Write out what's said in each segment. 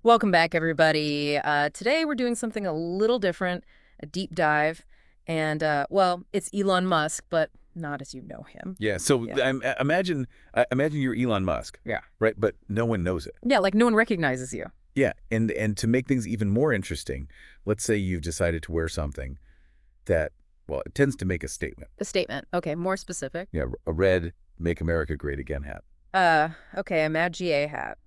Welcome back, everybody. Today we're doing something a little different, a deep dive. And, well, it's Elon Musk, but not as you know him. Yeah, so Yeah. imagine you're Elon Musk, Yeah. right? But no one knows it. Yeah, like no one recognizes you. Yeah, and to make things even more interesting, let's say you've decided to wear something that, well, it tends to make a statement. A statement. Okay, more specific. Yeah, a red "Make America Great Again" hat. Okay, a MAGA hat.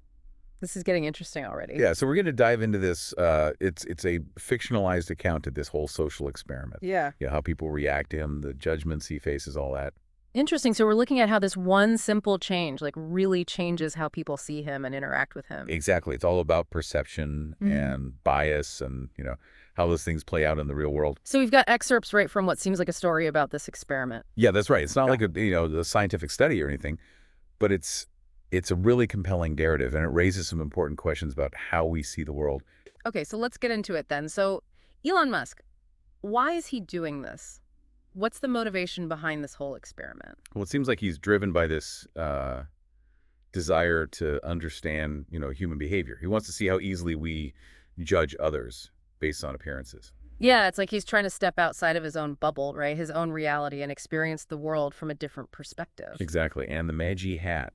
This is getting interesting already. Yeah, so we're going to dive into this. It's a fictionalized account of this whole social experiment. Yeah. Yeah, how people react to him, the judgments he faces, all that. Interesting. So we're looking at how this one simple change, like, really changes how people see him and interact with him. Exactly. It's all about perception and bias and, how those things play out in the real world. So we've got excerpts right from what seems like a story about this experiment. Yeah, that's right. It's not like a scientific study or anything, but it's a really compelling narrative, and it raises some important questions about how we see the world. Okay, so let's get into it then. So Elon Musk, why is he doing this? What's the motivation behind this whole experiment? Well, it seems like he's driven by this desire to understand, human behavior. He wants to see how easily we judge others based on appearances. Yeah, it's like he's trying to step outside of his own bubble, right? His own reality and experience the world from a different perspective. Exactly. And the Magi hat,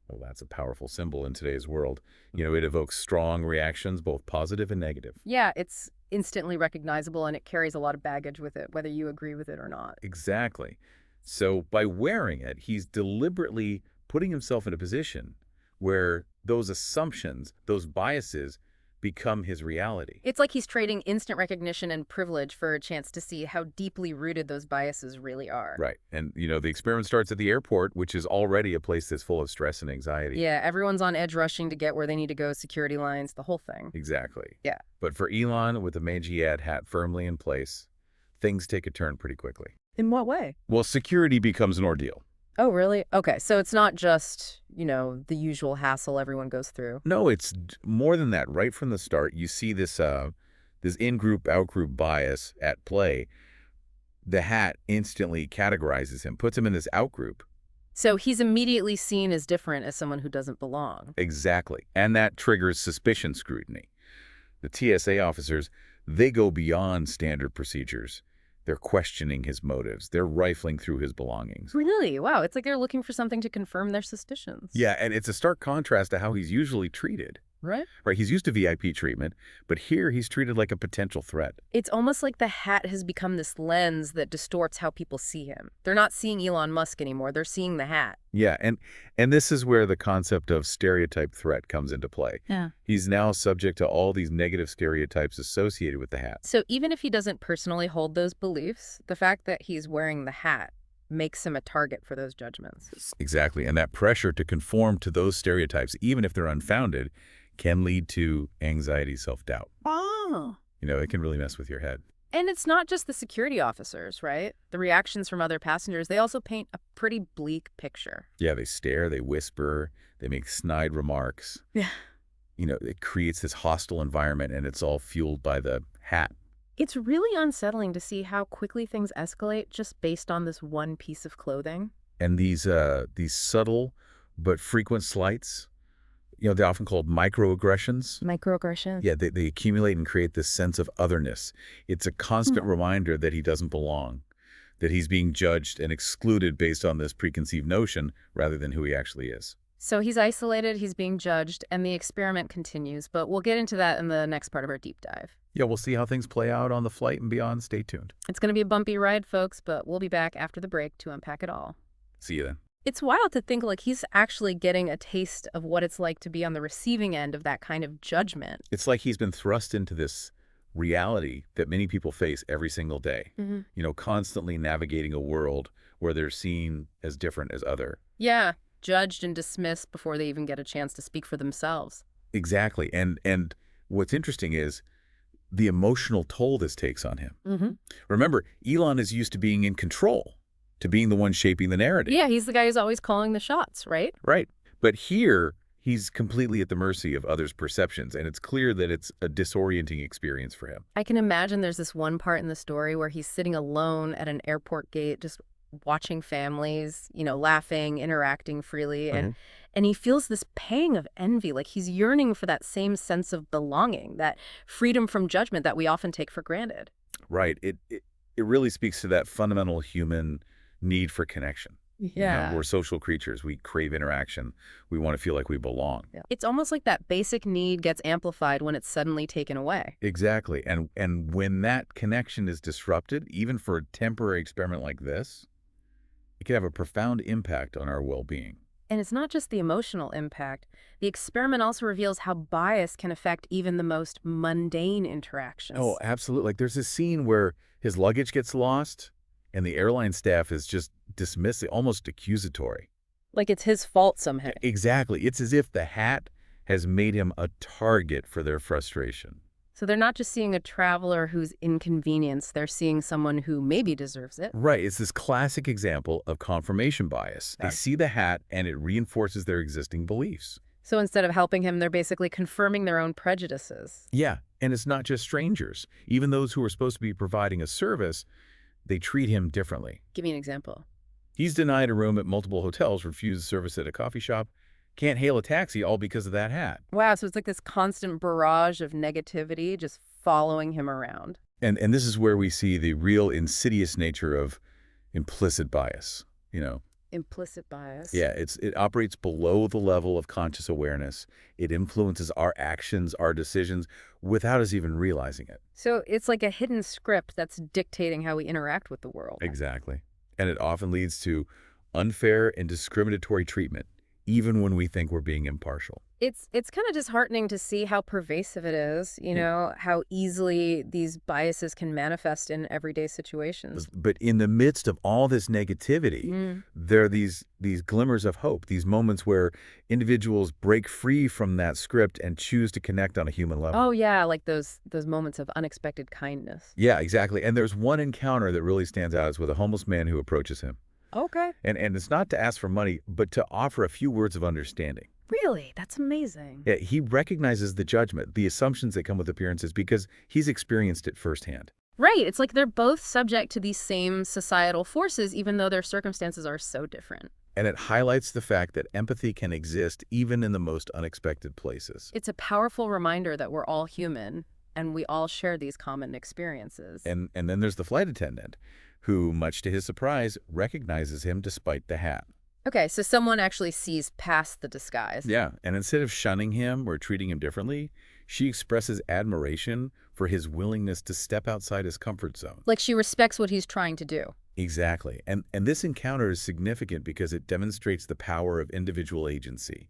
well, that's a powerful symbol in today's world. It evokes strong reactions, both positive and negative. Yeah, it's instantly recognizable and it carries a lot of baggage with it, whether you agree with it or not. Exactly. So by wearing it, he's deliberately putting himself in a position where those assumptions, those biases, become his reality. It's like he's trading instant recognition and privilege for a chance to see how deeply rooted those biases really are. Right. And, the experiment starts at the airport, which is already a place that's full of stress and anxiety. Yeah, everyone's on edge rushing to get where they need to go, security lines, the whole thing. Exactly. Yeah. But for Elon, with the Magiad hat firmly in place, things take a turn pretty quickly. In what way? Well, security becomes an ordeal. Oh, really? Okay, so it's not just, the usual hassle everyone goes through. No, it's more than that. Right from the start, you see this in-group, out-group bias at play. The hat instantly categorizes him, puts him in this out-group. So he's immediately seen as different as someone who doesn't belong. Exactly. And that triggers suspicion scrutiny. The TSA officers, they go beyond standard procedures. They're questioning his motives. They're rifling through his belongings. Really? Wow, it's like they're looking for something to confirm their suspicions. Yeah, and it's a stark contrast to how he's usually treated. Right? Right, he's used to VIP treatment, but here he's treated like a potential threat. It's almost like the hat has become this lens that distorts how people see him. They're not seeing Elon Musk anymore. They're seeing the hat. Yeah, and this is where the concept of stereotype threat comes into play. Yeah. He's now subject to all these negative stereotypes associated with the hat. So even if he doesn't personally hold those beliefs, the fact that he's wearing the hat makes him a target for those judgments. Exactly, and that pressure to conform to those stereotypes, even if they're unfounded, can lead to anxiety, self-doubt. Oh. It can really mess with your head. And it's not just the security officers, right? The reactions from other passengers, they also paint a pretty bleak picture. Yeah, they stare, they whisper, they make snide remarks. Yeah. It creates this hostile environment, and it's all fueled by the hat. It's really unsettling to see how quickly things escalate just based on this one piece of clothing. And these subtle but frequent slights, they're often called microaggressions. Microaggressions? Yeah, they accumulate and create this sense of otherness. It's a constant reminder that he doesn't belong, that he's being judged and excluded based on this preconceived notion rather than who he actually is. So he's isolated, he's being judged, and the experiment continues, but we'll get into that in the next part of our deep dive. Yeah, we'll see how things play out on the flight and beyond. Stay tuned. It's going to be a bumpy ride, folks, but we'll be back after the break to unpack it all. See you then. It's wild to think like he's actually getting a taste of what it's like to be on the receiving end of that kind of judgment. It's like he's been thrust into this reality that many people face every single day, constantly navigating a world where they're seen as different as other. Yeah, judged and dismissed before they even get a chance to speak for themselves. Exactly. And what's interesting is the emotional toll this takes on him. Remember, Elon is used to being in control, to being the one shaping the narrative. Yeah, he's the guy who's always calling the shots, right? Right. But here, he's completely at the mercy of others' perceptions, and it's clear that it's a disorienting experience for him. I can imagine there's this one part in the story where he's sitting alone at an airport gate, just watching families, laughing, interacting freely, and Hmm. and he feels this pang of envy, like he's yearning for that same sense of belonging, that freedom from judgment that we often take for granted. Right. It really speaks to that fundamental human need for connection. Yeah. We're social creatures. We crave interaction. We want to feel like we belong. Yeah. It's almost like that basic need gets amplified when it's suddenly taken away. Exactly. And when that connection is disrupted, even for a temporary experiment like this, it can have a profound impact on our well-being. And it's not just the emotional impact. The experiment also reveals how bias can affect even the most mundane Oh, interactions. absolutely. Like there's this scene where his luggage gets lost and the airline staff is just dismissive, almost accusatory. Like it's his fault somehow. Exactly. It's as if the hat has made him a target for their frustration. So they're not just seeing a traveler who's inconvenienced, they're seeing someone who maybe deserves it. Right. It's this classic example of confirmation bias. They Okay. see the hat and it reinforces their existing beliefs. So instead of helping him, they're basically confirming their own prejudices. Yeah. And it's not just strangers. Even those who are supposed to be providing a service, they treat him differently. Give me an example. He's denied a room at multiple hotels, refused service at a coffee shop, can't hail a taxi all because of that hat. Wow, so it's like this constant barrage of negativity just following him around. And this is where we see the real insidious nature of implicit bias. You know, Implicit bias. yeah, it operates below the level of conscious awareness. It influences our actions, our decisions, without us even realizing it. So it's like a hidden script that's dictating how we interact with the world. Exactly. And it often leads to unfair and discriminatory treatment, even when we think we're being impartial. It's kind of disheartening to see how pervasive it is, how easily these biases can manifest in everyday situations. But in the midst of all this negativity, Mm. there are these glimmers of hope, these moments where individuals break free from that script and choose to connect on a human level. Oh yeah, like those moments of unexpected kindness. Yeah, exactly. And there's one encounter that really stands out is with a homeless man who approaches him. Okay. And it's not to ask for money, but to offer a few words of understanding. Really? That's amazing. Yeah, he recognizes the judgment, the assumptions that come with appearances because he's experienced it firsthand. Right. It's like they're both subject to these same societal forces, even though their circumstances are so different. And it highlights the fact that empathy can exist even in the most unexpected places. It's a powerful reminder that we're all human and we all share these common experiences. And then there's the flight attendant, who, much to his surprise, recognizes him despite the hat. Okay, so someone actually sees past the disguise. Yeah, and instead of shunning him or treating him differently, she expresses admiration for his willingness to step outside his comfort zone. Like she respects what he's trying to do. Exactly. And this encounter is significant because it demonstrates the power of individual agency,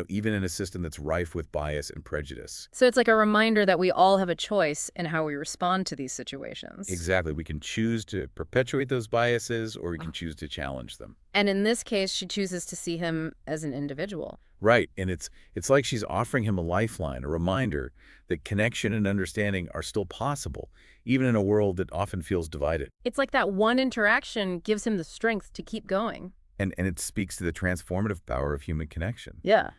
even in a system that's rife with bias and prejudice. So it's like a reminder that we all have a choice in how we respond to these situations. Exactly. We can choose to perpetuate those biases or we can choose to challenge them. And in this case, she chooses to see him as an individual. Right. And it's like she's offering him a lifeline, a reminder that connection and understanding are still possible, even in a world that often feels divided. It's like that one interaction gives him the strength to keep going. And it speaks to the transformative power of human connection. Yeah.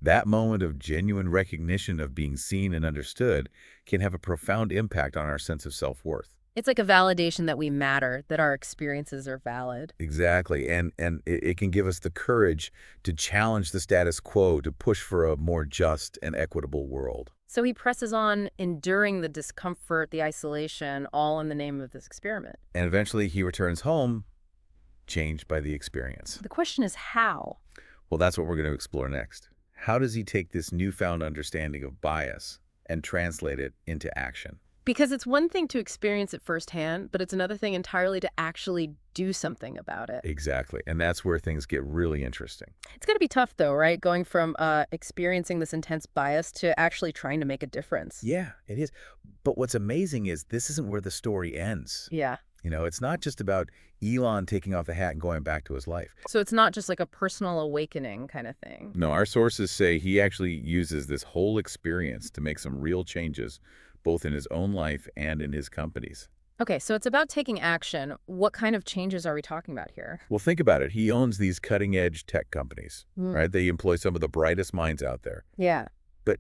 That moment of genuine recognition of being seen and understood can have a profound impact on our sense of self-worth. It's like a validation that we matter, that our experiences are valid. Exactly. And it can give us the courage to challenge the status quo, to push for a more just and equitable world. So he presses on, enduring the discomfort, the isolation, all in the name of this experiment. And eventually he returns home, changed by the experience. The question is how? Well, that's what we're going to explore next. How does he take this newfound understanding of bias and translate it into action? Because it's one thing to experience it firsthand, but it's another thing entirely to actually do something about it. Exactly. And that's where things get really interesting. It's going to be tough, though, right? Going from experiencing this intense bias to actually trying to make a difference. Yeah, it is. But what's amazing is this isn't where the story ends. Yeah. It's not just about Elon taking off the hat and going back to his life. So it's not just like a personal awakening kind of thing. No, our sources say he actually uses this whole experience to make some real changes, both in his own life and in his companies. Okay, so it's about taking action. What kind of changes are we talking about here? Well, think about it. He owns these cutting-edge tech companies, right? They employ some of the brightest minds out there. Yeah. But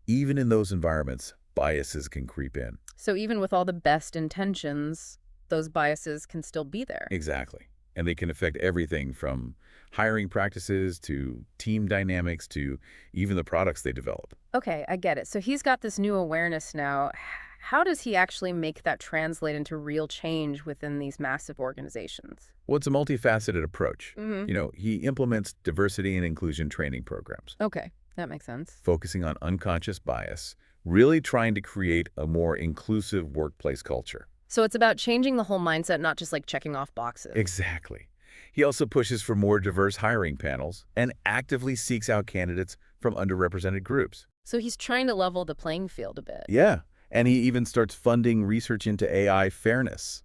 even in those environments, biases can creep in. So even with all the best intentions, those biases can still be there. Exactly. And they can affect everything from hiring practices to team dynamics to even the products they develop. Okay, I get it. So he's got this new awareness now. How does he actually make that translate into real change within these massive organizations? Well, it's a multifaceted approach. Hmm. He implements diversity and inclusion training programs, Okay, that makes sense. focusing on unconscious bias, really trying to create a more inclusive workplace culture. So it's about changing the whole mindset, not just like checking off boxes. Exactly. He also pushes for more diverse hiring panels and actively seeks out candidates from underrepresented groups. So he's trying to level the playing field a bit. Yeah, and he even starts funding research into AI fairness,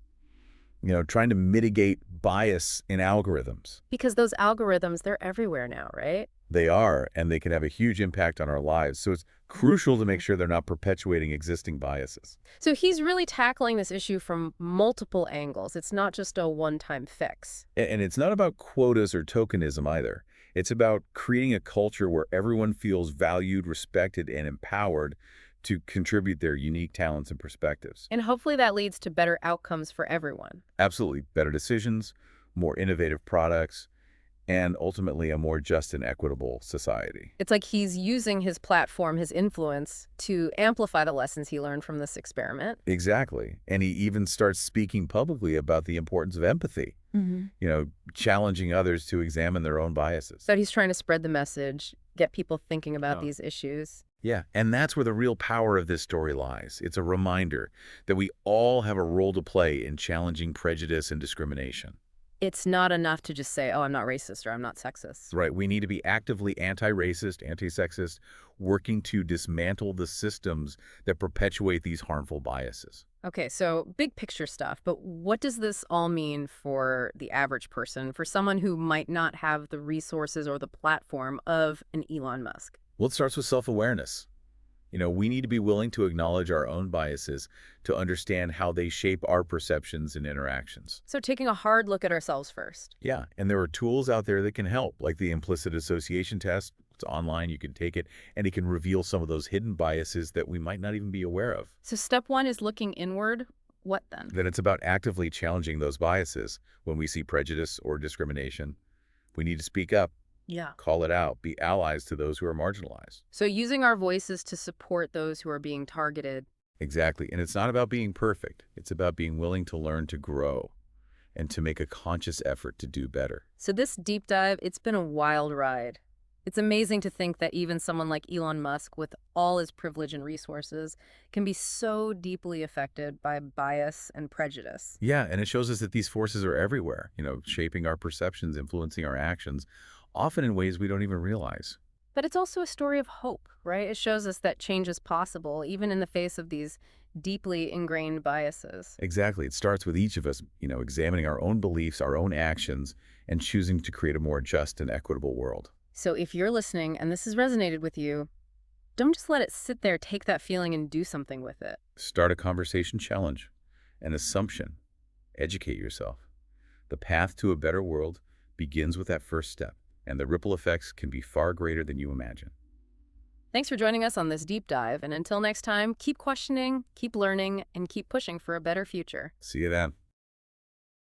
trying to mitigate bias in algorithms. Because those algorithms, they're everywhere now, right? They are, and they can have a huge impact on our lives, so it's crucial to make sure they're not perpetuating existing biases. So he's really tackling this issue from multiple angles. It's not just a one-time fix. And it's not about quotas or tokenism either. It's about creating a culture where everyone feels valued, respected, and empowered to contribute their unique talents and perspectives. And hopefully that leads to better outcomes for everyone. Absolutely. Better decisions, more innovative products, and ultimately a more just and equitable society. It's like he's using his platform, his influence, to amplify the lessons he learned from this experiment. Exactly. And he even starts speaking publicly about the importance of empathy, challenging others to examine their own biases. So he's trying to spread the message, get people thinking about these issues. Yeah, and that's where the real power of this story lies. It's a reminder that we all have a role to play in challenging prejudice and discrimination. It's not enough to just say, oh, I'm not racist or I'm not sexist. Right. We need to be actively anti-racist, anti-sexist, working to dismantle the systems that perpetuate these harmful biases. Okay, so big picture stuff, but what does this all mean for the average person, for someone who might not have the resources or the platform of an Elon Musk? Well, it starts with self-awareness. We need to be willing to acknowledge our own biases to understand how they shape our perceptions and interactions. So taking a hard look at ourselves first. Yeah, and there are tools out there that can help, like the implicit association test. It's online, you can take it, and it can reveal some of those hidden biases that we might not even be aware of. So step one is looking inward. What then? Then it's about actively challenging those biases. When we see prejudice or discrimination, we need to speak up, Yeah. call it out, be allies to those who are marginalized. So using our voices to support those who are being targeted. Exactly. And it's not about being perfect. It's about being willing to learn to grow and to make a conscious effort to do better. So this deep dive, it's been a wild ride. It's amazing to think that even someone like Elon Musk, with all his privilege and resources, can be so deeply affected by bias and prejudice. Yeah, and it shows us that these forces are everywhere, shaping our perceptions, influencing our actions, often in ways we don't even realize. But it's also a story of hope, right? It shows us that change is possible, even in the face of these deeply ingrained biases. Exactly. It starts with each of us, examining our own beliefs, our own actions, and choosing to create a more just and equitable world. So if you're listening and this has resonated with you, don't just let it sit there, take that feeling and do something with it. Start a conversation challenge, an assumption, educate yourself. The path to a better world begins with that first step, and the ripple effects can be far greater than you imagine. Thanks for joining us on this deep dive, and until next time, keep questioning, keep learning, and keep pushing for a better future. See you then.